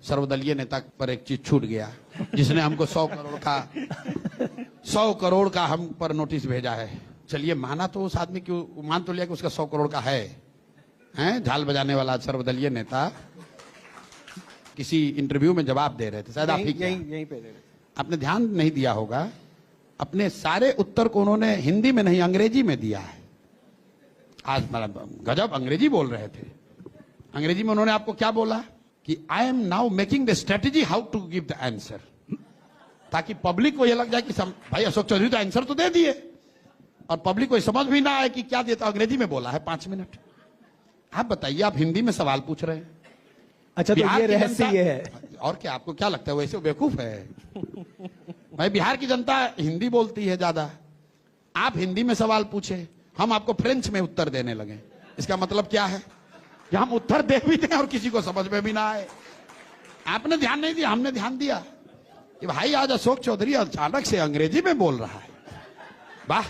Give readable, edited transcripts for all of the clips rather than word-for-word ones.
सर्वदलीय नेता पर एक चीज छूट गया, जिसने हमको 100 करोड़ का हम पर नोटिस भेजा है। चलिए माना तो उस आदमी की, मान तो लिया कि उसका 100 करोड़ का है, हैं? झाल बजाने वाला सर्वदलीय नेता किसी इंटरव्यू में जवाब दे रहे थे, शायद आप ही यहीं पे दे रहे थे। आपने ध्यान नहीं दिया होगा, अपने सारे उत्तर को उन्होंने हिंदी में नहीं अंग्रेजी में दिया है। आज गजब अंग्रेजी बोल रहे थे। अंग्रेजी में उन्होंने आपको क्या बोला कि I am now making the strategy how to give the answer, ताकि पब्लिक को यह लग जाए कि भाई अशोक चौधरी तो आंसर तो दे दिए, और पब्लिक को समझ भी ना आए कि क्या देता। अंग्रेजी में बोला है 5 मिनट। आप बताइए, आप हिंदी में सवाल पूछ रहे हैं। अच्छा, तो ये रहस्य ये है। और क्या आपको क्या लगता है वैसे बेवकूफ है? भाई बिहार की जनता हिंदी बोलती है ज्यादा। आप हिंदी में सवाल पूछे, हम आपको फ्रेंच में उत्तर देने लगे। इसका मतलब क्या है कि हम उत्तर दे भी दें और किसी को समझ में भी ना आए। आपने ध्यान नहीं दिया, हमने ध्यान दिया कि भाई आज अशोक चौधरी अचानक से अंग्रेजी में बोल रहा है। वाह!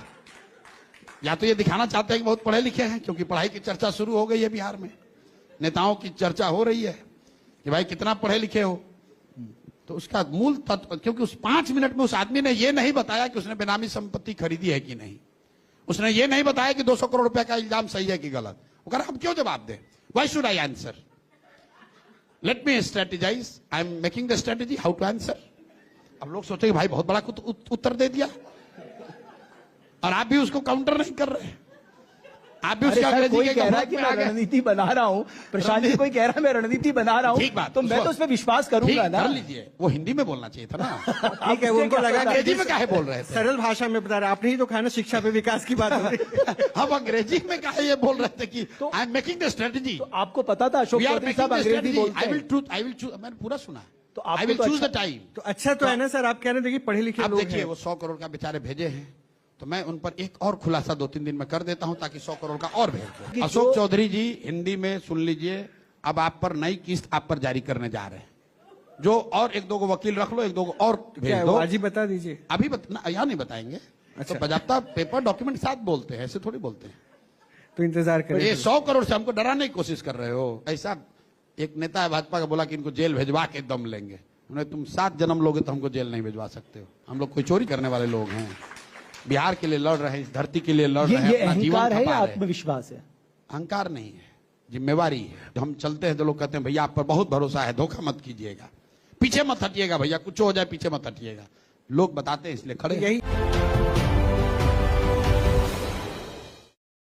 या तो ये दिखाना चाहते हैं कि बहुत पढ़े लिखे हैं, क्योंकि पढ़ाई की चर्चा शुरू हो गई है बिहार में, नेताओं की चर्चा हो रही है कि भाई कितना पढ़े लिखे हो। तो उसका मूल तत्व, क्योंकि उस 5 मिनट में उस आदमी ने यह नहीं बताया कि उसने बेनामी संपत्ति खरीदी है कि नहीं, उसने ये नहीं बताया कि 200 करोड़ रुपए का इल्जाम सही है कि गलत। वो कह रहा हम क्यों जवाब दें, why should I answer, let me strategize, I am making the strategy how to answer. अब लोग सोचेंगे भाई बहुत बड़ा उत्तर दे दिया, और आप भी उसको काउंटर नहीं कर रहे। आप भी उसका कोई कह रहा है कि मैं रणनीति बना रहा हूं, प्रशांत जी कोई कह रहा है मैं रणनीति बना रहा हूं, ठीक बात, तो मैं तो उस पर विश्वास करूंगा ना। कर लीजिए, वो हिंदी में बोलना चाहिए था ना। ठीक है, उनको लगा कि अंग्रेजी में काहे बोल रहे थे? सरल भाषा में बता रहे, आपने ही तो कहा ना शिक्षा पे विकास की बात हो रही। हम अंग्रेजी में काहे ये बोल रहे थे कि I am making the strategy. तो आपको पता था अशोक चौधरी साहब अंग्रेजी बोलते हैं? आई विल चूज, मैंने पूरा सुना, तो I will choose the time. तो अच्छा तो है ना सर, आप कह रहे थे कि पढ़े लिखे अब लोग देखिए हैं। वो 100 करोड़ का बेचारे भेजे हैं, तो मैं उन पर एक और खुलासा 2-3 दिन में कर देता हूं, ताकि 100 करोड़ का और भेज दो। अशोक चौधरी जी हिंदी में सुन लीजिए, अब आप पर नई किस्त आप पर जारी करने जा रहे हैं, जो और 1-2 को वकील रख लो, 1-2 को और भेज दो। आज ही बता दीजिए। अभी यहाँ नहीं बताएंगे। अच्छा। तो बजाता पेपर डॉक्यूमेंट साथ बोलते हैं, ऐसे थोड़ी बोलते हैं। तो इंतजार करें। ये 100 करोड़ से हमको डराने की कोशिश कर रहे हो। ऐसा एक नेता है भाजपा का, बोला कि इनको जेल भेजवा के दम लेंगे। उन्हें तुम 7 जन्म लोगे तो हमको जेल नहीं भेजवा सकते हो। हम लोग कोई चोरी करने वाले लोग हैं, बिहार के लिए लड़ रहे हैं, इस धरती के लिए लड़ रहे हैं। ये अहंकार है या आत्मविश्वास है? अहंकार नहीं है, जिम्मेवारी है। हम चलते हैं तो लोग कहते हैं भैया आप पर बहुत भरोसा है, धोखा मत कीजिएगा, पीछे मत हटिएगा भैया, कुछ हो जाए पीछे मत हटिएगा। लोग बताते हैं इसलिए खड़े। यही